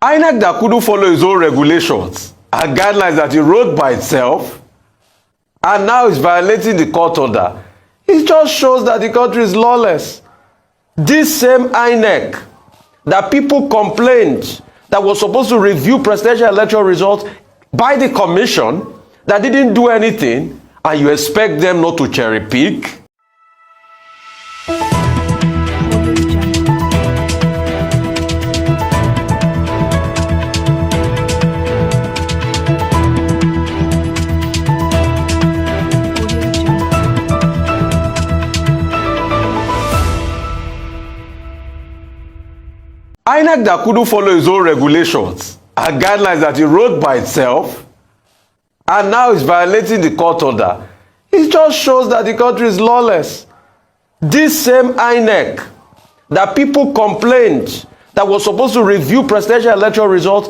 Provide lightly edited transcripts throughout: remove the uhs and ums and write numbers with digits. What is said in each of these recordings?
INEC that couldn't follow its own regulations and guidelines that it wrote by itself and now is violating the court order. It just shows that the country is lawless. This same INEC that people complained that was supposed to review presidential election results by the commission that didn't do anything, and you expect them not to cherry pick? INEC that couldn't follow its own regulations and guidelines that it wrote by itself and now is violating the court order. It just shows that the country is lawless. This same INEC that people complained that was supposed to review presidential election results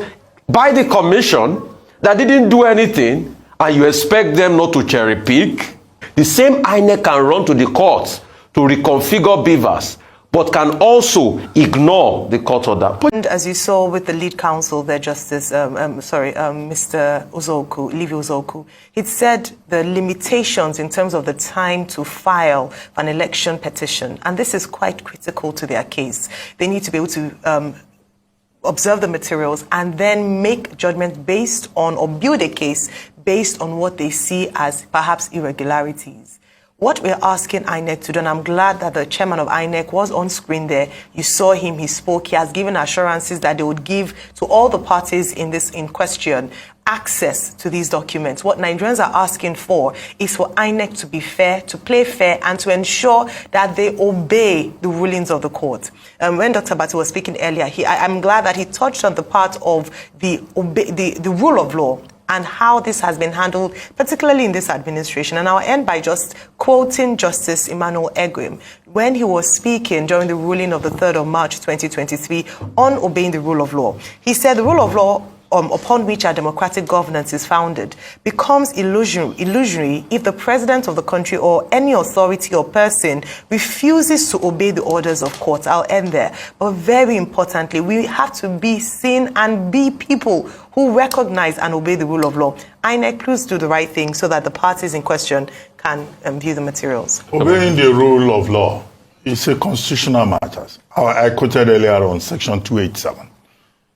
by the commission that didn't do anything, and you expect them not to cherry pick? The same INEC can run to the courts to reconfigure beavers, but can also ignore the court order. And as you saw with the lead counsel there, Justice, Mr. Uzoku, Livy Uzoku, he said the limitations in terms of the time to file an election petition, and this is quite critical to their case. They need to be able to observe the materials and then make judgment based on, or build a case based on what they see as perhaps irregularities. What we're asking INEC to do, and I'm glad that the chairman of INEC was on screen there. You saw him, he spoke, he has given assurances that they would give to all the parties in question access to these documents. What Nigerians are asking for is for INEC to be fair, to play fair, and to ensure that they obey the rulings of the court. When Dr. Batu was speaking earlier, I'm glad that he touched on the part of the rule of law and how this has been handled, particularly in this administration. And I'll end by just quoting Justice Emmanuel Egwim when he was speaking during the ruling of the 3rd of March 2023 on obeying the rule of law. He said the rule of law upon which our democratic governance is founded becomes illusory if the president of the country or any authority or person refuses to obey the orders of courts. I'll end there. But very importantly, we have to be seen and be people who recognize and obey the rule of law. INEC, please do the right thing so that the parties in question can view the materials. Obeying the rule of law is a constitutional matter. I quoted earlier on Section 287.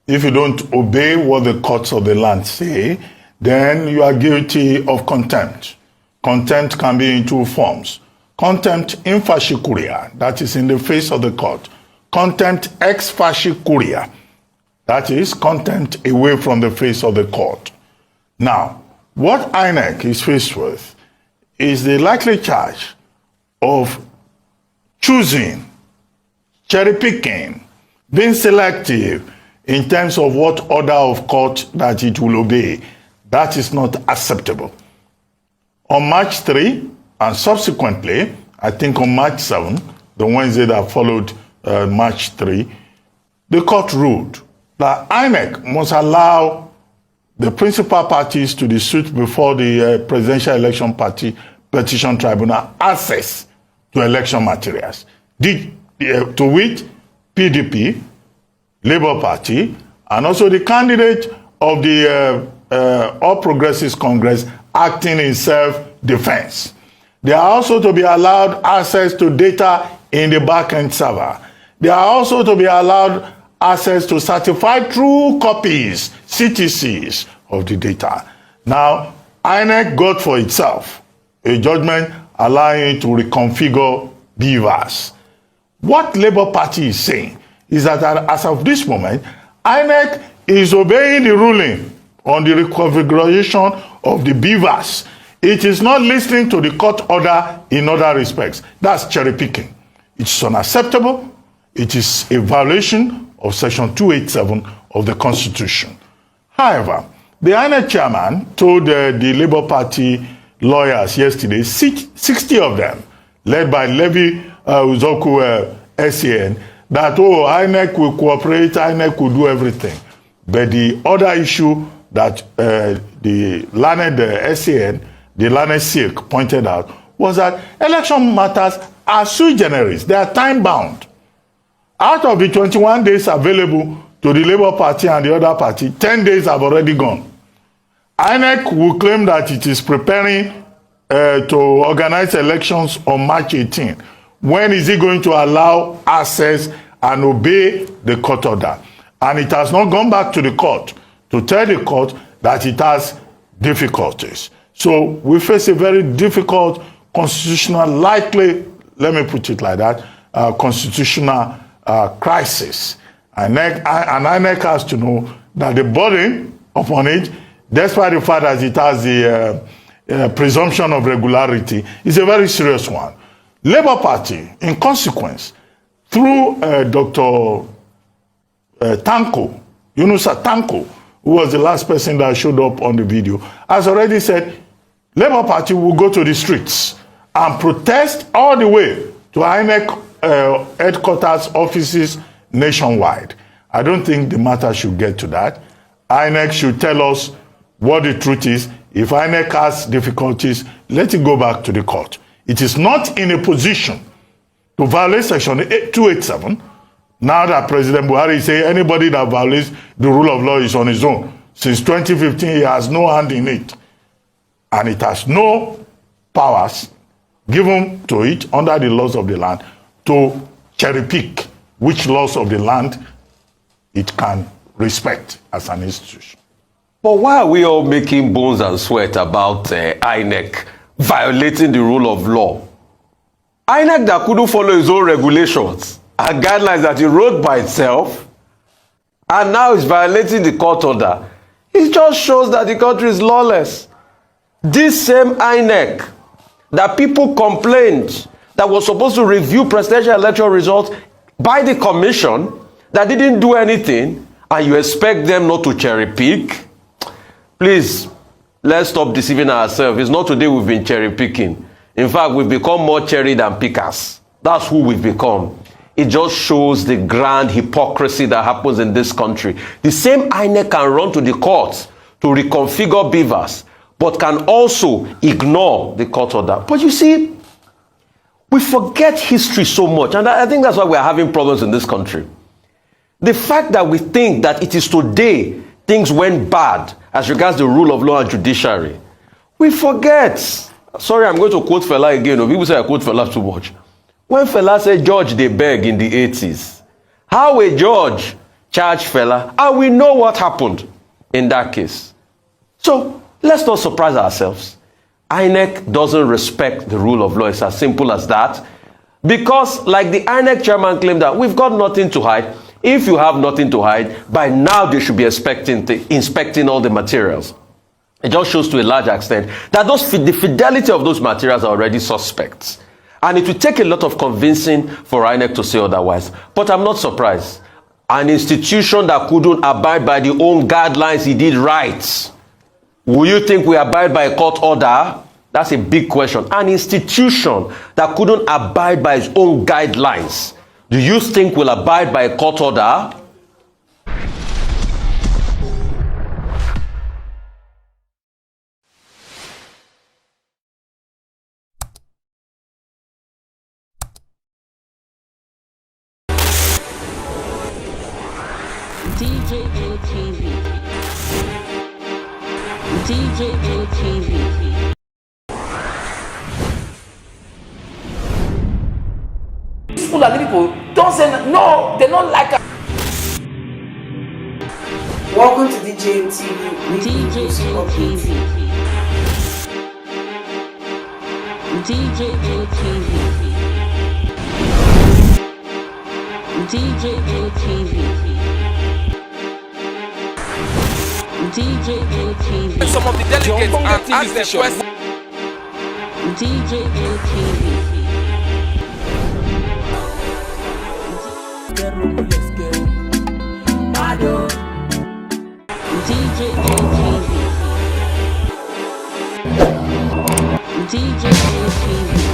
If you don't obey what the courts of the land say, then you are guilty of contempt. Contempt can be in two forms. Contempt in facie curia, that is in the face of the court. Contempt ex facie curia, that is contempt away from the face of the court. Now, what INEC is faced with is the likely charge of choosing, cherry-picking, being selective, in terms of what order of court that it will obey. That is not acceptable. On March 3, and subsequently, I think on March 7, the Wednesday that followed March 3, the court ruled that INEC must allow the principal parties to the suit before the Presidential Election Party Petition Tribunal access to election materials. To which PDP, Labour Party, and also the candidate of the All Progressives Congress acting in self-defense. They are also to be allowed access to data in the back-end server. They are also to be allowed access to certified true copies, CTCs, of the data. Now, INEC got for itself a judgment allowing it to reconfigure beavers. What Labour Party is saying is that as of this moment, INEC is obeying the ruling on the reconfiguration of the beavers. It is not listening to the court order in other respects. That's cherry picking. It's unacceptable. It is a violation of Section 287 of the Constitution. However, the INEC chairman told the Labour Party lawyers yesterday, 60 of them, led by Livy Uzoku SAN, that, INEC will cooperate, INEC will do everything. But the other issue that the learned SAN, the learned Silk pointed out, was that election matters are sui generis. They are time-bound. Out of the 21 days available to the Labour Party and the other party, 10 days have already gone. INEC will claim that it is preparing to organize elections on March 18. When is it going to allow access and obey the court order? And it has not gone back to the court to tell the court that it has difficulties. So we face a very difficult constitutional, likely, let me put it like that, constitutional crisis. And INEC has to know that the burden upon it, despite the fact that it has the presumption of regularity, is a very serious one. Labour Party, in consequence, through Dr. Tanko, Yunusa Tanko, who was the last person that showed up on the video, has already said Labour Party will go to the streets and protest all the way to INEC headquarters offices nationwide. I don't think the matter should get to that. INEC should tell us what the truth is. If INEC has difficulties, let it go back to the court. It is not in a position to violate Section 287. Now that President Buhari is saying anybody that violates the rule of law is on his own. Since 2015, he has no hand in it. And it has no powers given to it under the laws of the land to cherry pick which laws of the land it can respect as an institution. But why are we all making bones and sweat about INEC violating the rule of law? INEC that couldn't follow its own regulations and guidelines that it wrote by itself, and now is violating the court order. It just shows that the country is lawless. This same INEC that people complained that was supposed to review presidential election results by the commission that didn't do anything, and you expect them not to cherry pick? Please, let's stop deceiving ourselves. It's not today we've been cherry picking. In fact, we've become more cherry than pickers. That's who we've become. It just shows the grand hypocrisy that happens in this country. The same INEC can run to the courts to reconfigure beavers, but can also ignore the court order. But you see, we forget history so much, and I think that's why we're having problems in this country. The fact that we think that it is today things went bad as regards the rule of law and judiciary, we forget. Sorry, I'm going to quote Fela again. People say I quote Fela too much. When Fela said judge they beg in the 80s, how a judge charged Fela, and we know what happened in that case. So let's not surprise ourselves. INEC doesn't respect the rule of law. It's as simple as that. Because like the INEC chairman claimed that we've got nothing to hide. If you have nothing to hide, by now they should be inspecting all the materials. It just shows to a large extent that the fidelity of those materials are already suspects. And it will take a lot of convincing for INEC to say otherwise. But I'm not surprised. An institution that couldn't abide by the own guidelines, it did right. Will you think we abide by a court order? That's a big question. An institution that couldn't abide by its own guidelines, do you think will abide by a court order? People don't say no, they don't like it. Welcome to DJ TV. DJ TV. DJ TV. DJ TV. DJ TV. Some of the delegates and ask their questions. DJ TV. DJ TV. DJ TV.